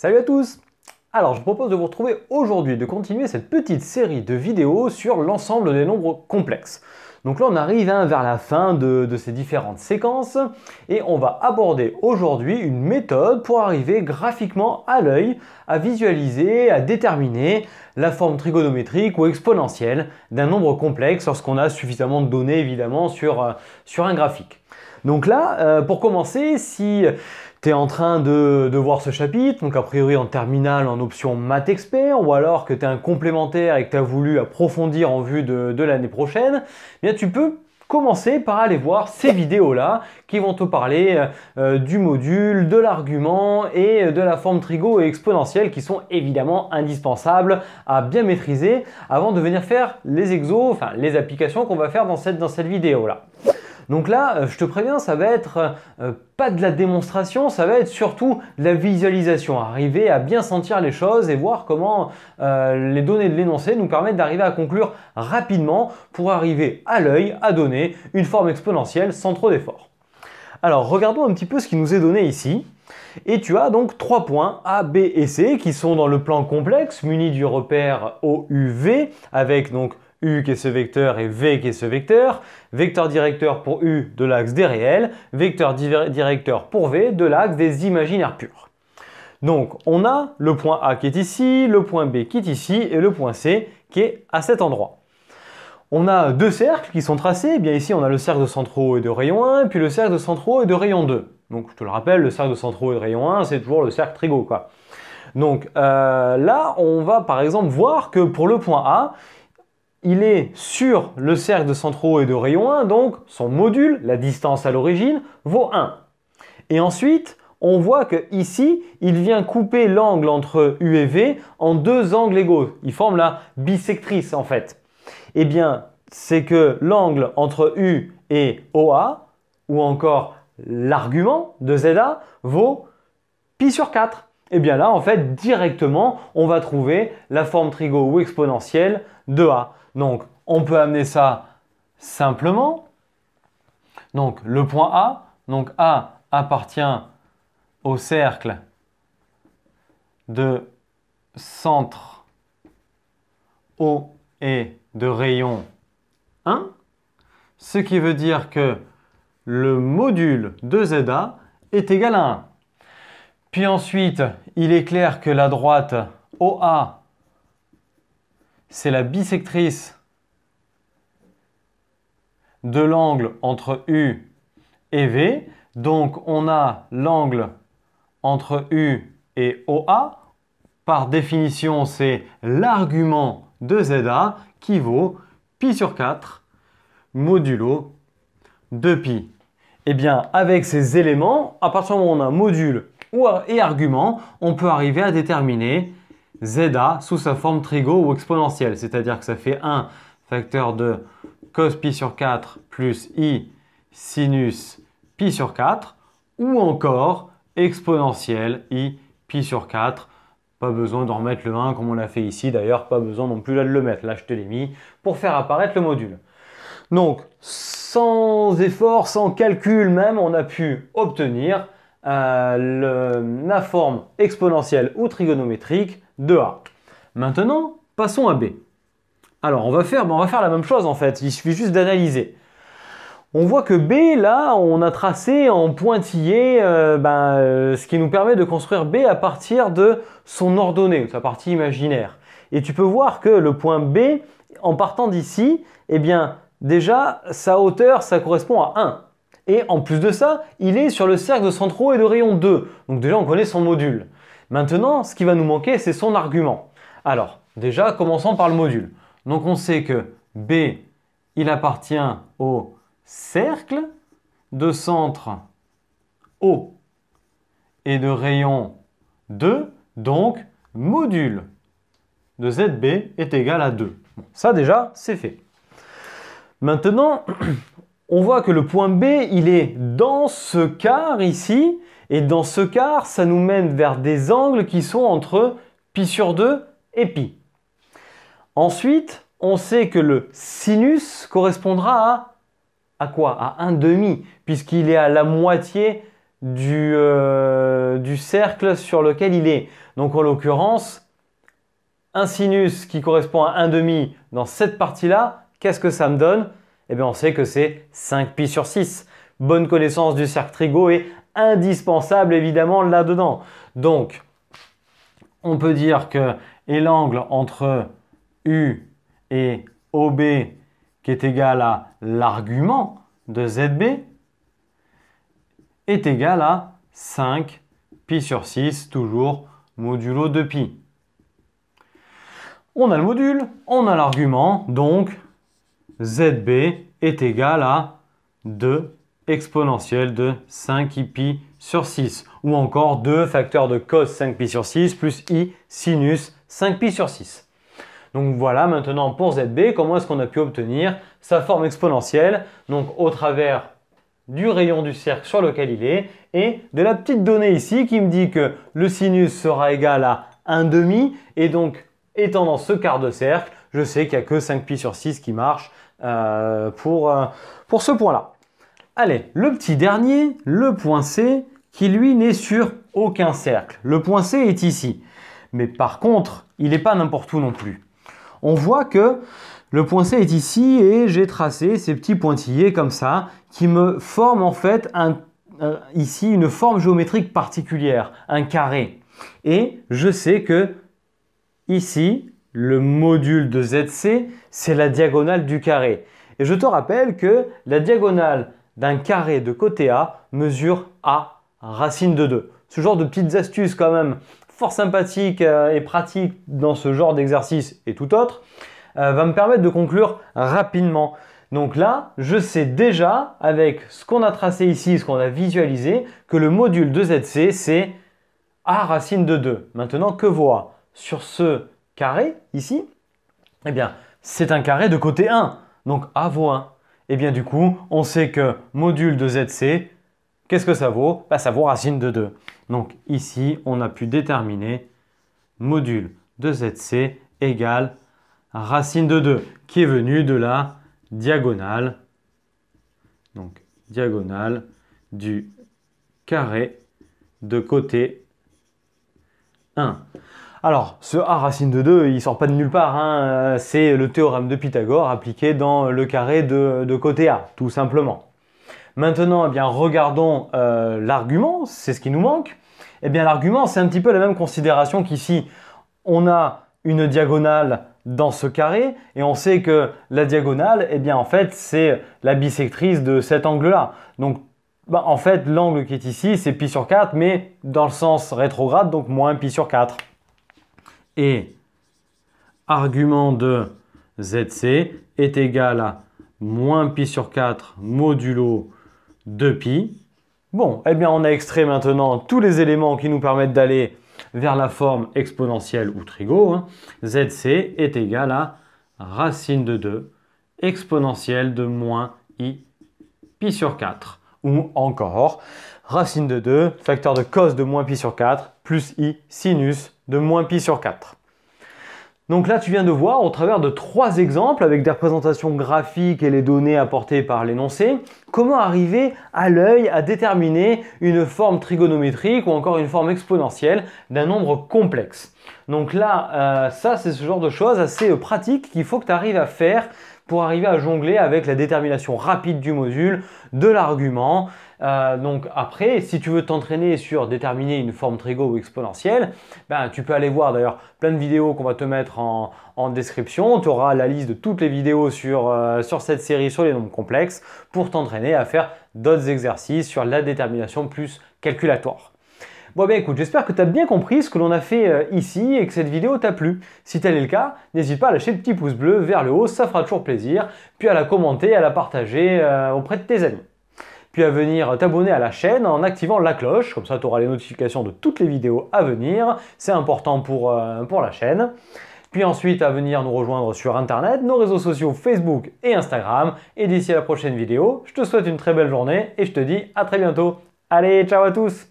Salut à tous! Alors je vous propose de vous retrouver aujourd'hui, de continuer cette petite série de vidéos sur l'ensemble des nombres complexes. Donc là on arrive vers la fin de ces différentes séquences et on va aborder aujourd'hui une méthode pour arriver graphiquement à l'œil à visualiser, à déterminer la forme trigonométrique ou exponentielle d'un nombre complexe lorsqu'on a suffisamment de données évidemment sur un graphique. Donc là, pour commencer, si tu es en train de voir ce chapitre, donc a priori en terminale en option Maths Expert, ou alors que tu as un complémentaire et que tu as voulu approfondir en vue de l'année prochaine, eh bien tu peux commencer par aller voir ces vidéos-là qui vont te parler du module, de l'argument et de la forme trigo et exponentielle qui sont évidemment indispensables à bien maîtriser avant de venir faire les exos, enfin les applications qu'on va faire dans cette vidéo-là. Donc là, je te préviens, ça va être pas de la démonstration, ça va être surtout de la visualisation, arriver à bien sentir les choses et voir comment les données de l'énoncé nous permettent d'arriver à conclure rapidement pour arriver à l'œil à donner une forme exponentielle sans trop d'efforts. Alors regardons un petit peu ce qui nous est donné ici. Et tu as donc 3 points A, B et C qui sont dans le plan complexe munis du repère OUV avec donc U qui est ce vecteur et V qui est ce vecteur, vecteur directeur pour U de l'axe des réels, vecteur directeur pour V de l'axe des imaginaires purs. Donc on a le point A qui est ici, le point B qui est ici et le point C qui est à cet endroit. On a deux cercles qui sont tracés, bien ici on a le cercle de centraux et de rayon 1 puis le cercle de centraux et de rayon 2. Donc je te le rappelle, le cercle de centraux et de rayon 1 c'est toujours le cercle trigo quoi. Donc là on va par exemple voir que pour le point A, il est sur le cercle de centraux et de rayon 1, donc son module, la distance à l'origine, vaut 1. Et ensuite, on voit que ici, il vient couper l'angle entre U et V en deux angles égaux. Il forme la bisectrice en fait. Eh bien, c'est que l'angle entre U et OA, ou encore l'argument de ZA, vaut pi sur 4. Et bien là, en fait, directement, on va trouver la forme trigo ou exponentielle de A. Donc, on peut amener ça simplement. Donc, le point A. Donc, A appartient au cercle de centre O et de rayon 1. Ce qui veut dire que le module de ZA est égal à 1. Puis ensuite, il est clair que la droite OA, c'est la bisectrice de l'angle entre U et V. Donc, on a l'angle entre U et OA. Par définition, c'est l'argument de ZA qui vaut pi sur 4 modulo 2pi. Et bien, avec ces éléments, à partir du moment où on a un module et argument, on peut arriver à déterminer ZA sous sa forme trigo ou exponentielle. C'est-à-dire que ça fait 1 facteur de cos pi sur 4 plus i sinus pi sur 4 ou encore exponentielle i pi sur 4. Pas besoin d'en remettre le 1 comme on l'a fait ici. D'ailleurs, pas besoin non plus là de le mettre. Là, je te l'ai mis pour faire apparaître le module. Donc, sans effort, sans calcul même, on a pu obtenir la forme exponentielle ou trigonométrique de A. Maintenant, passons à B. Alors, on va faire la même chose en fait, il suffit juste d'analyser. On voit que B, là, on a tracé en pointillé ce qui nous permet de construire B à partir de son ordonnée, sa partie imaginaire. Et tu peux voir que le point B, en partant d'ici, eh bien, déjà, sa hauteur, ça correspond à 1. Et en plus de ça, il est sur le cercle de centraux et de rayon 2. Donc déjà, on connaît son module. Maintenant, ce qui va nous manquer, c'est son argument. Alors, déjà, commençons par le module. Donc, on sait que B, il appartient au cercle de centre O et de rayon 2. Donc, module de ZB est égal à 2. Bon, ça, déjà, c'est fait. Maintenant, on voit que le point B, il est dans ce quart ici. Et dans ce quart, ça nous mène vers des angles qui sont entre pi sur 2 et pi. Ensuite, on sait que le sinus correspondra à quoi? À 1 demi, puisqu'il est à la moitié du cercle sur lequel il est. Donc en l'occurrence, un sinus qui correspond à 1/2 dans cette partie-là, qu'est-ce que ça me donne? Eh bien, on sait que c'est 5π sur 6. Bonne connaissance du cercle trigo est indispensable évidemment là-dedans. Donc, on peut dire que l'angle entre U et OB qui est égal à l'argument de ZB est égal à 5π sur 6, toujours modulo 2π. On a le module, on a l'argument, donc ZB est égal à 2 exponentielle de 5π sur 6. Ou encore 2 facteurs de cos 5π sur 6 plus i sinus 5π sur 6. Donc voilà maintenant pour ZB, comment est-ce qu'on a pu obtenir sa forme exponentielle, donc au travers du rayon du cercle sur lequel il est et de la petite donnée ici qui me dit que le sinus sera égal à 1/2 et donc étant dans ce quart de cercle, je sais qu'il n'y a que 5π sur 6 qui marche pour ce point-là. Allez, le petit dernier, le point C, qui lui n'est sur aucun cercle. Le point C est ici. Mais par contre, il n'est pas n'importe où non plus. On voit que le point C est ici et j'ai tracé ces petits pointillés comme ça qui me forment en fait ici une forme géométrique particulière, un carré. Et je sais que ici, le module de ZC, c'est la diagonale du carré. Et je te rappelle que la diagonale d'un carré de côté A mesure A racine de 2. Ce genre de petites astuces quand même fort sympathiques et pratiques dans ce genre d'exercice et tout autre va me permettre de conclure rapidement. Donc là, je sais déjà avec ce qu'on a tracé ici, ce qu'on a visualisé, que le module de ZC c'est A racine de 2. Maintenant, que voit sur ce carré ici? Eh bien, c'est un carré de côté 1. Donc A vaut 1. Et bien du coup, on sait que module de ZC, qu'est-ce que ça vaut? Ça vaut racine de 2. Donc ici, on a pu déterminer module de ZC égale racine de 2, qui est venu de la diagonale, donc diagonale du carré de côté 1. Alors, ce A racine de 2, il ne sort pas de nulle part, hein. C'est le théorème de Pythagore appliqué dans le carré de côté A, tout simplement. Maintenant, eh bien, regardons l'argument, c'est ce qui nous manque. Eh bien, l'argument, c'est un petit peu la même considération qu'ici. On a une diagonale dans ce carré et on sait que la diagonale, eh bien, en fait, c'est la bisectrice de cet angle-là. Donc, en fait, l'angle qui est ici, c'est π sur 4, mais dans le sens rétrograde, donc moins π sur 4. Et argument de ZC est égal à moins π sur 4 modulo 2π. Bon, eh bien on a extrait maintenant tous les éléments qui nous permettent d'aller vers la forme exponentielle ou trigo. ZC est égal à racine de 2 exponentielle de moins i π sur 4. Ou encore, racine de 2, facteur de cos de moins π sur 4, plus i sinus de moins π sur 4. Donc là, tu viens de voir au travers de 3 exemples avec des représentations graphiques et les données apportées par l'énoncé, comment arriver à l'œil à déterminer une forme trigonométrique ou encore une forme exponentielle d'un nombre complexe. Donc là, ça c'est ce genre de choses assez pratiques qu'il faut que tu arrives à faire pour arriver à jongler avec la détermination rapide du module, de l'argument. Donc après, si tu veux t'entraîner sur déterminer une forme trigo ou exponentielle, tu peux aller voir d'ailleurs plein de vidéos qu'on va te mettre en description. Tu auras la liste de toutes les vidéos sur cette série sur les nombres complexes pour t'entraîner à faire d'autres exercices sur la détermination plus calculatoire. Bon écoute, j'espère que tu as bien compris ce que l'on a fait ici et que cette vidéo t'a plu. Si tel est le cas, n'hésite pas à lâcher le petit pouce bleu vers le haut, ça fera toujours plaisir, puis à la commenter, à la partager auprès de tes amis. Puis à venir t'abonner à la chaîne en activant la cloche, comme ça tu auras les notifications de toutes les vidéos à venir, c'est important pour la chaîne. Puis ensuite à venir nous rejoindre sur internet, nos réseaux sociaux Facebook et Instagram. Et d'ici à la prochaine vidéo, je te souhaite une très belle journée et je te dis à très bientôt. Allez, ciao à tous!